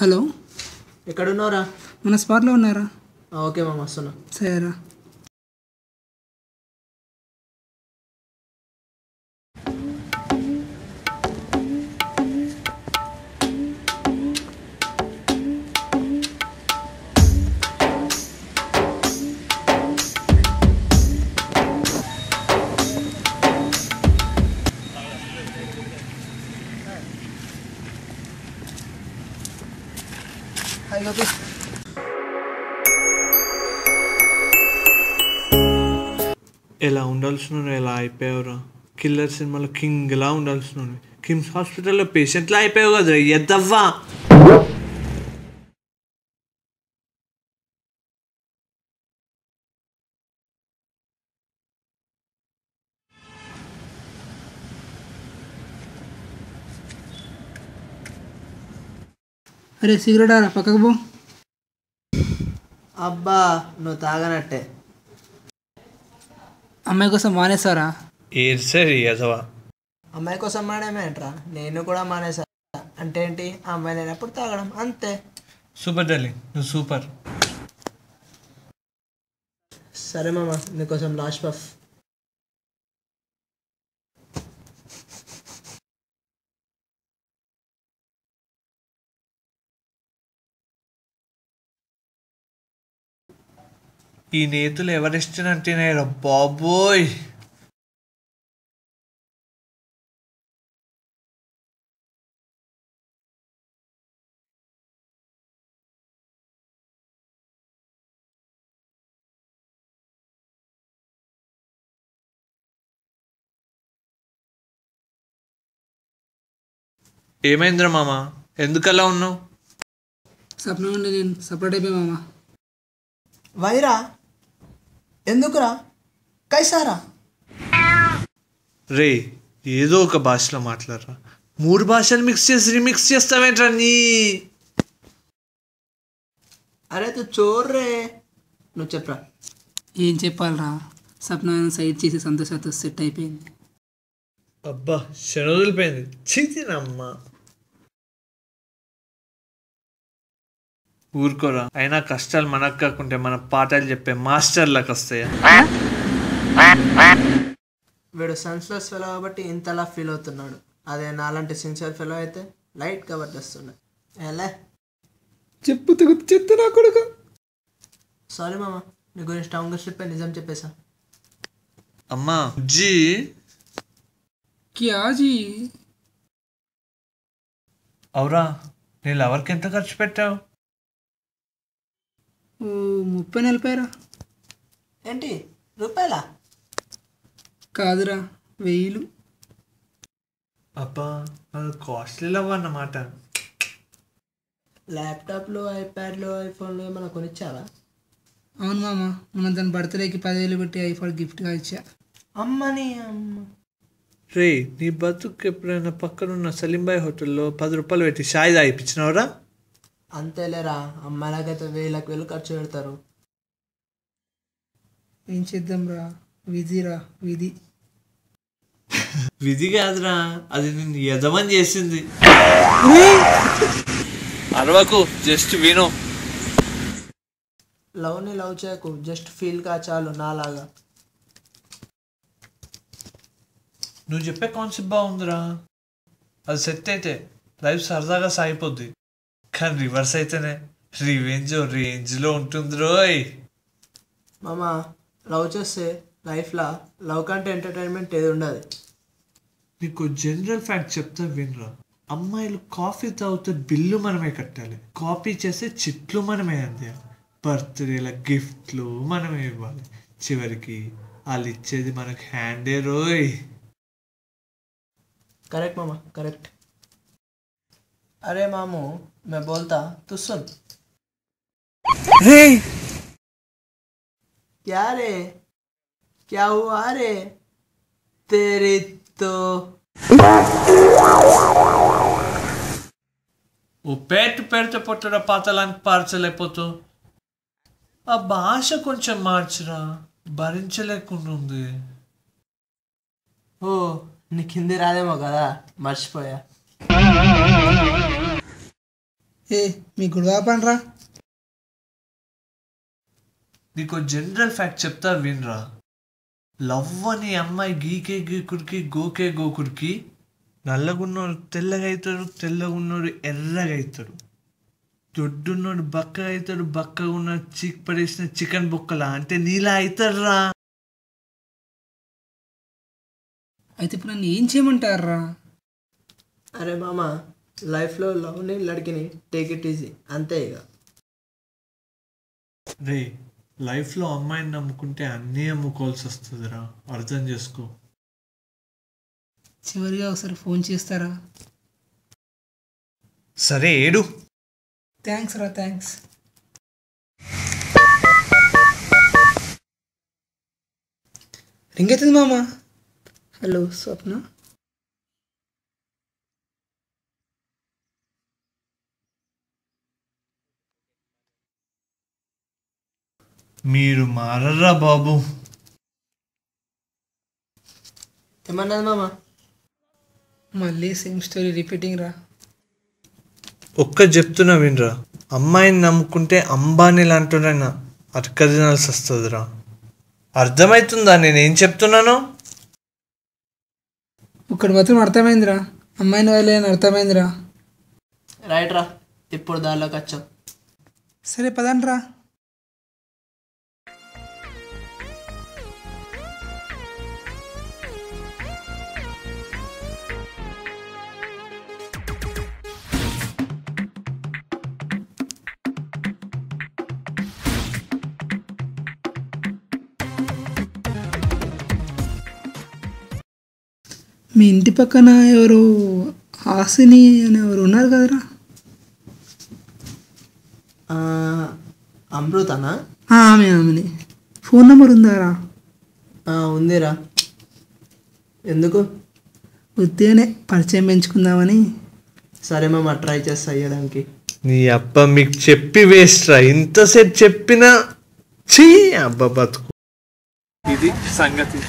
Hello, ఎక్కడున్నారా? మన స్పాట్లో ఉన్నారా? ఓకే మామ, వస్తున్నా. సరేరా. హాయ్ గోపి. ఎలా ఉండాల్సిన ఎలా అయిపోయావురా? కిల్లర్ సినిమాలో కింగ్లా ఉండాల్సిన కిమ్స్ హాస్పిటల్లో పేషెంట్లా అయిపోయావు కదరా ఎద్దవ్వా. అరే సిగరెట్ ఆరా, పక్కకు పో. అబ్బా, నువ్వు తాగనట్టే. అమ్మాయి కోసం మానేస్తారా? ఏది సరే ఎదవా. అమ్మాయి కోసం మానేమేంట్రా, నేను కూడా మానేసా. అంటే ఏంటి, ఆ అమ్మాయి లేనప్పుడు తాగడం అంతే. సూపర్ డార్లింగ్, నువ్వు సూపర్. సరే మామ, నీకోసం లాస్ట్ పఫ్. ఈ నేతులు ఎవరిష్టనంటేనేరా బాబోయ్. ఏమైందిరా మామ, ఎందుకలా ఉన్నావు? సప్న నుండి నేను సపరేట్ అయిపోయి మామ. వైరా? ఎందుకురా? కైసారా? రే, ఏదో ఒక భాషలో మాట్లాడరా. 3 భాషలు మిక్స్ చేసి రీమిక్స్ చేస్తావేంట్రా నీ. అరే తు చోర్ రే. నువ్వు చెప్పరా. ఏం చెప్పాలరా, సప్న సైడ్ చేసి సంతోషంతో సెట్ అయిపోయింది. అబ్బా, శనొదిలిపోయింది. చితినమ్మ. ఊరుకోరా, అయినా కష్టాలు మనకు కాకుంటే మన పాఠాలు చెప్పే మాస్టర్లకు వస్తాయా? వీడు సెన్స్లెస్ ఫెలో కాబట్టి ఇంతలా ఫీల్ అవుతున్నాడు. అదే నాలాంటి సిన్సియర్ ఫెలో అయితే లైట్ కవర్ చేస్తుండే. ఎలా చెప్పు తెగు చెత్త నా కొడుకు. సారీ మామ, నీ గురించి స్ట్రాంగ్ స్లిప్ నిజం చెప్పేసా. అమ్మా జీ, క్యా జీ? అవురా, నీ లవర్కి ఎంత ఖర్చు పెట్టావు? ఓ 30-40 ఏంటి రూపాయలా? కాదురా, 1000. అబ్బా, అది కాస్ట్లీ లవ్ అన్నమాట. ల్యాప్టాప్లు, ఐప్యాడ్లు, ఐఫోన్లు ఏమైనా కొనిచ్చావా? అవును మామ, మనం దాని బర్త్డేకి 10,000 పెట్టి ఐఫోన్ గిఫ్ట్గా ఇచ్చా. అమ్మని అమ్మ. రే, నీ బతుకు ఎప్పుడైనా పక్కనున్న సలీంబాయ్ హోటల్లో 10 రూపాయలు పెట్టి షాయి తాగిపించినవరా? అంతేలేరా, అమ్మాయిలకైతే 1000 ఖర్చు పెడతారు. ఏం చేద్దాం రా, విధిరా విధి. విధి కాదురా, అది నిన్ను యజమని చేసింది. అరవకు, జస్ట్ విను. లవ్ని లవ్ చేయకు, జస్ట్ ఫీల్ కా చాలు నాలాగా. నువ్వు చెప్పే కాన్సెప్ట్ బాగుందిరా. అది సెట్ అయితే లైఫ్ సరదాగా సాగిపోద్ది. కానీ రివర్స్ అయితేనే రివెంజ్ రేంజ్లో ఉంటుంది రోయ్. మామ, లవ్ చేస్తే లైఫ్లో లవ్ కంటే ఎంటర్టైన్మెంట్ ఏది ఉండదు. నీకు జనరల్ ఫ్యాక్ట్ చెప్తా వినరా. అమ్మాయిలు కాఫీ తాగితే బిల్లు మనమే కట్టాలి, కాపీ చేస్తే చిట్లు మనమే అందియాలి, బర్త్డేల గిఫ్ట్లు మనమే ఇవ్వాలి, చివరికి వాళ్ళు ఇచ్చేది మనకు హ్యాండే రోయ్. करेक्ट मामा, करेक्ट. अरे मामू, मैं बोलता तू सुन. రే, क्या रे? क्या हुआ रे? तेरी तो ఓ పేటు పెడితే పొట్టడ పాతలానికి పార్చలేకపోతావు. ఆ భాష కొంచెం మార్చురా, భరించలేకుండా ఉంది. ఓ, నీకు హిందీ రాదేమో కదా, మర్చిపోయా. ఏ మీ గొడవ పండ్రా. నీకు జనరల్ ఫ్యాక్ట్ చెప్తా వినరా. లవ్ అని అమ్మాయి గీకే గీకుడికి గోకే గోకుడికి నల్లగున్నోడు తెల్లగా అవుతాడు, తెల్లగున్నోడు ఎర్రగా అవుతాడు, దొడ్డున్నోడు బక్కగా అవుతాడు, బక్కగా ఉన్నాడు చీక్ పడేసిన చికెన్ బొక్కలా అంటే నీలా అవుతాడు రా. అయితే ఇప్పుడు నన్ను ఏం చేయమంటారా? అరే మామ, లైఫ్లో లవ్ని లడికిని టేక్ ఇట్ ఈజీ అంతే ఇక. రే లైఫ్లో అమ్మాయిని నమ్ముకుంటే అన్నీ అమ్ముకోవాల్సి వస్తుందిరా, అర్థం చేసుకో. చివరిగా ఒకసారి ఫోన్ చేస్తారా? సరే ఏడు. థ్యాంక్స్ రా, థ్యాంక్స్. రింగ్ అవుతుంది మామ. హలో స్వప్న. మీరు మారరా బాబు. ఏమన్నది మామ? మళ్ళీ సేమ్ స్టోరీ రిపీటింగ్ రా. ఒక్క చెప్తున్నా వినరా, అమ్మాయిని నమ్ముకుంటే అంబానీ లాంటినైనా అరక తినాల్సి వస్తుందిరా. అర్థమవుతుందా నేనేం చెప్తున్నానో? ఒకటి మాత్రం అర్థమైందిరా, అమ్మాయిని వాళ్ళని అర్థమైందిరా. రైట్ రా, ఇప్పుడు దారిలోకి వచ్చాం. సరే పదండి రా. మీ ఇంటి పక్కన ఎవరు హాసిని అని ఎవరు ఉన్నారు కదరా? అమృతనా? ఆమెని ఫోన్ నెంబర్ ఉందారా? ఉందిరా. ఎందుకు? ఉత్తిగానే పరిచయం పెంచుకుందామని. సరే మామ, ట్రై చేస్తా అయ్యడానికి. నీ అబ్బా మీకు చెప్పి వేస్ట్ రా, ఇంతసేపు చెప్పినా చీ అబ్బా బతుకు. ఇది సంగతి.